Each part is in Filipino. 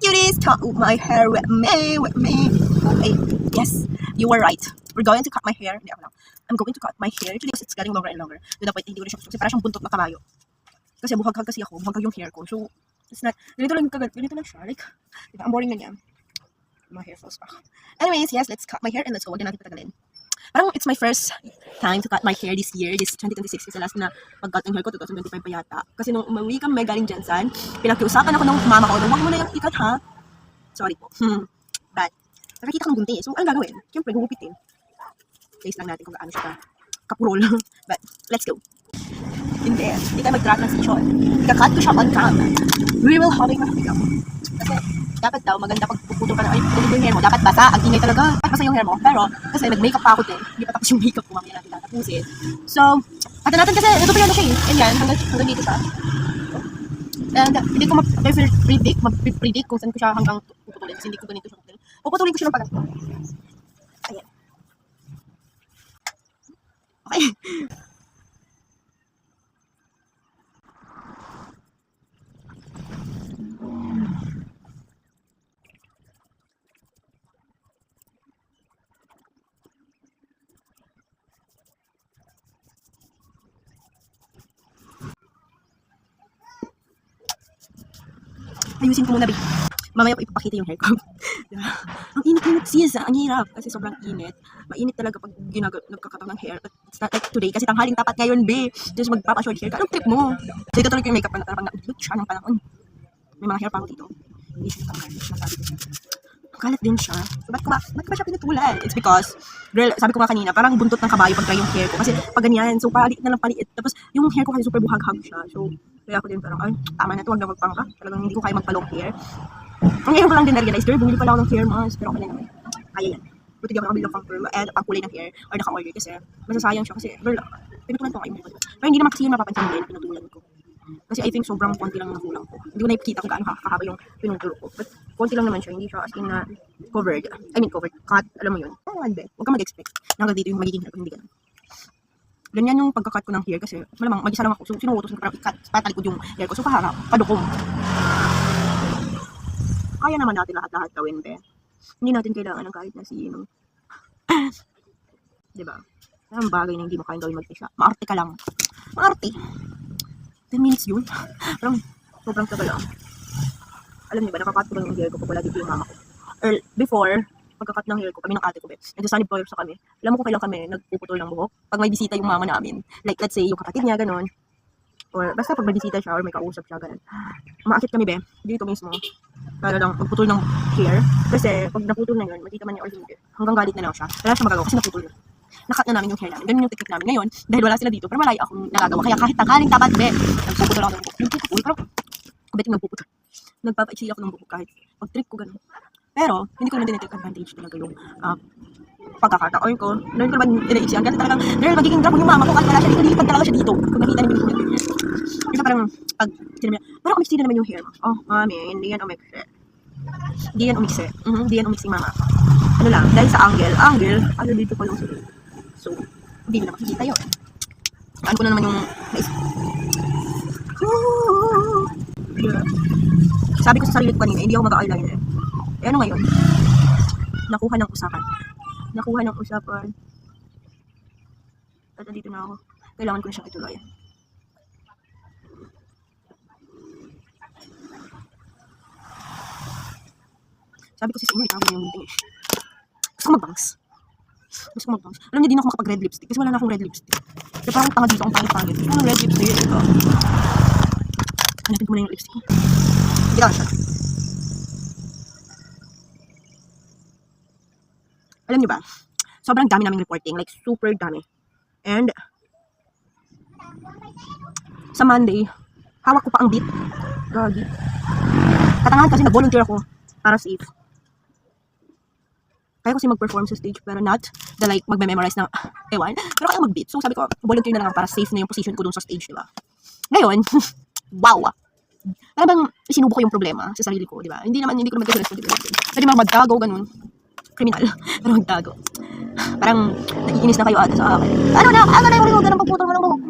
cuties, cut my hair with me, Okay, yes, you were right. We're going to cut my hair. Hindi ako lang. I'm going to cut my hair today kasi it's getting longer and longer. To the point, hindi ko na siya kasi parang siyang buntot na kabayo. Kasi buhaghag kasi ako, buhaghag yung hair ko. So, it's not, ganito lang siya. Like, diba, ang boring na niya. My hair falls back. Anyways, yes, let's cut my hair and let's go. Huwag na natin patagalin. Parang it's my first time to cut my hair this year, this 2026. Kasi last na pag-cut ng hair ko, 2025 pa yata. Kasi nung umuwi kami galing Jensen, pinakiusapan ako ng mama ko, huwag mo na yung ikat ha. Sorry po. But, nakikita ko ng gunting eh. So, anong gagawin? Siyempre, gugupitin. Face lang natin kung gaano siya kapurol. But, let's go. Hindi tayo mag-transition. Ika-cut ko siya on cam. We will having a video. Kasi, dapat daw, maganda pag puputol ka na, ay, puputol yung hair mo. Dapat basa, ang ingay talaga. Dapat basa yung hair mo. Pero, kasi nag-makeup pa ako din. Hindi pa tapos yung makeup ko, mamaya natin tatapusin. So, atin natin kasi, natutuloy na siya eh. And yan, hanggang dito siya. And, hindi ko mag-predict kung saan ko siya hanggang puputulin. Kasi hindi ko ganito siya puputulin. Puputulin ko siya ng pagkakas. Ayan. Okay. Ayusin ko muna, babe. Mamaya ko ipapakita yung hair ko. Ang init sis, ang hirap. Kasi sobrang init. Mainit talaga pag nagkakatang ng hair. It's not like today, kasi tanghaling tapat ngayon, babe. Tapos magpapashort hair ka. Anong trip mo? So, ito tuloy ko yung makeup na parang na-upload siya ng panahon. May mga hair pa ako dito. Isip ko ang hair. Kalat din siya. So, ba't ko ba siya pinatulan? It's because, girl, sabi ko nga kanina, parang buntot ng kabayo pag yung hair ko. Kasi pag ganyan, so palit na lang paliit. Tapos, yung hair ko kasi super buhaghag siya. So, kaya ako din parang, ay, tama na ito, huwag na magpangka. Talagang hindi ko kaya magpa-long hair. Ang ngayon ko lang din na-realize, girl, bumili pala ako ng hair mask. Pero okay na naman. Kaya yan. Buti di ako nakabili ng pang kulay ng hair or naka-order kasi masasayang siya kasi, girl, pinutulan ko kayo. Pero hindi naman kasi yun mapapansin din, pinutulan ko. Kasi I think sobrang konti lang ng kulang ko. Hindi ko nakikita kung gaano kakahaba yung pinutol ko. But konti lang naman siya, hindi siya as in na covered. Cut, alam mo yun. Huwag ka mag-expect. Hanggang dito yung magiging hair ko, hindi ganun. Ganyan yung pagka-cut ko ng hair kasi malamang mag-isa lang ako. So, sinuutos ko parang i-cut, patalikod yung hair ko. So, paharap, padukom. Kaya naman natin lahat-lahat gawin, be. Hindi natin kailangan ng kahit na sino. Diba? Ang bagay na hindi mo kayang gawin mag-isa. Maarte ka lang. Maarte. 10 minutes yun. Parang sobrang tagal lang. Alam niyo ba, nakakat ko lang yung hair ko pag wala dito yung mama ko. Or before, pagkakat ng hair ko, kami ng ate ko, be. Nagsasanib pa sa kami. Alam mo kung kailan kami nagpuputol ng buhok? Pag may bisita yung mama namin. Like, let's say, yung kapatid niya, ganon. Or basta pag may bisita siya or may kausap siya, ganon. Umaakit kami, be. Dito mismo. Para lang magputol ng hair. Kasi pag naputol na yun, makita man niya or hindi. Hanggang galit na lang siya. Wala siya magagawa kasi naputol yun. Nakat na namin yung hair namin. Ganun yung technique namin. Ngayon, dahil wala sila dito, pero malayo akong nagagawa. Kaya kahit tanghaling tapat, be. Nagpuputol ako ng buhok. Nagpuputol, pero kubeting nagpuputol. Nagpapaiksi ako ng buhok kahit pag-trip ko ganon. Pero, hindi ko naman din take advantage talaga yung pagkakataon ko. Noon ko naman ina-iksiyan. Kasi talagang, girl, magiging drop yung mama ko. Kasi wala siya dito, lilipad talaga siya dito. Kung nakita niyo yung hair. Kasi parang, pag, sinabi niya, parang umiksi na naman yung hair mo. Oh, mami, hindi yan umiksi. Hindi yan umiksi. Hindi yan umiksi, mama. Ano lang, dahil sa angle, ano dito pa lang sila. So, hindi na makikita yun. Saan ko na naman yung sabi ko sa sarili ko kanina, hindi ako mag-eyeliner. Eh ano ngayon? Nakuha ng usapan. At dito na ako. Kailangan ko na siyang ituloy. Sabi ko sa inyo, itago yung meeting eh. Gusto ko mag-bangs. Alam niyo, di na ako makapag-red lipstick kasi wala na akong red lipstick. Kaya parang tanga dito, ang pangit-pangit. Ano red lipstick? Ito. Hanapin ko muna yung lipstick ko. Hindi ka siya. Alam niyo ba, sobrang dami naming reporting, like super dami. And sa Monday, hawak ko pa ang beat. Gagi. Katangahan kasi nag-volunteer ako para safe. Kaya kasi mag-perform sa stage pero not the like magme-memorize ng ewan. Pero kaya mag-beat. So sabi ko, volunteer na lang para safe na yung position ko dun sa stage, diba? Ngayon, wow. Para bang isinubo ko yung problema sa sarili ko, diba? Hindi ko naman kasi responsibility. Pwede mga magdago, ganun. Kriminal. Pero magdago. Parang naiinis na kayo ata sa akin. Ano na yung resulta ng pagputol mo ng buhok?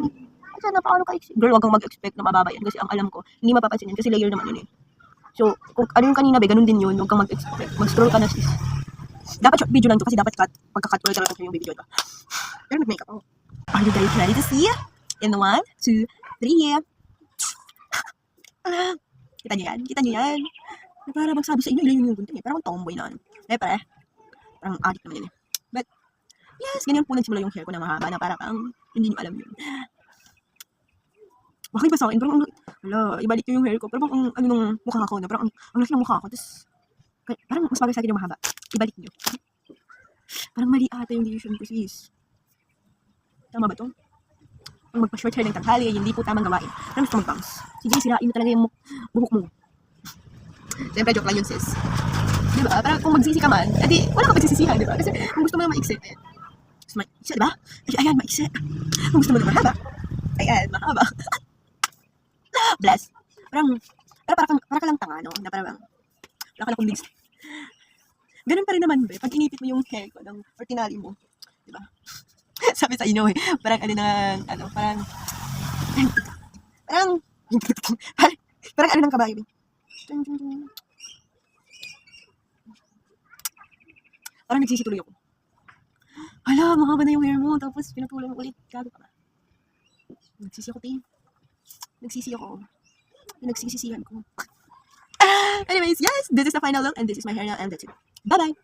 Kasi na paano ka-expect? Girl, wag kang mag-expect na mababa yan kasi ang alam ko, hindi mapapansin yan kasi layer naman yun eh. So, kung ano yung kanina, be, ganun din yun. Huwag kang mag-expect. Mag-scroll ka na, sis. Dapat short video lang to kasi dapat pagka-cut ko talaga yung video ito. Pero mag-makeup ako. Are you guys ready to see? In 1, 2, 3. Kita niyo yan? Kita niyo yan? Para bang sabi sa inyo, ilayin yung gunting eh. Parang tomboy na ano. Pre. Parang addict naman yun eh. But, yes, ganyan po nagsimula yung hair ko na mahaba na parang hindi niyo alam yun. Bakit ba sa akin? Parang, ibalik ko yung hair ko. Parang ano nung mukha ko na. Parang ang laki ng mukha ko. Tapos, parang mas bagay sa akin yung mahaba. Ibalik niyo. Parang mali ata yung decision ko, sis. Tama ba to? Ang magpa-short hair ng tanghali, hindi po tamang gawain. Parang gusto mag-bounce. Sige, sirain mo talaga yung buhok mo. Siyempre, joke lang yun, sis. Diba? Parang kung magsisi ka man, edi, wala ka pagsisisihan, diba? Kasi kung gusto mo na maiksi, ayan. Gusto mo, maiksi, diba? Ayan, maiksi. Kung gusto mo na mahaba, ayan, mahaba. Bless. Parang ka lang tanga, no? Na parang, wala ka lang convinced. Ganun pa rin naman, be. Pag inipit mo yung hair ko, or tinali mo, diba? Sabi sa inyo, parang parang ano ng kabayo, be. Parang nagsisituloy ako. Hala, mahaba na yung hair mo, tapos pinatuloy mo ulit. Gago ka ba? Nagsisi ako, te. Nagsisi ako. Nagsisisihan ko. Anyways, yes, this is the final look, and this is my hair now, and that's it. Bye-bye!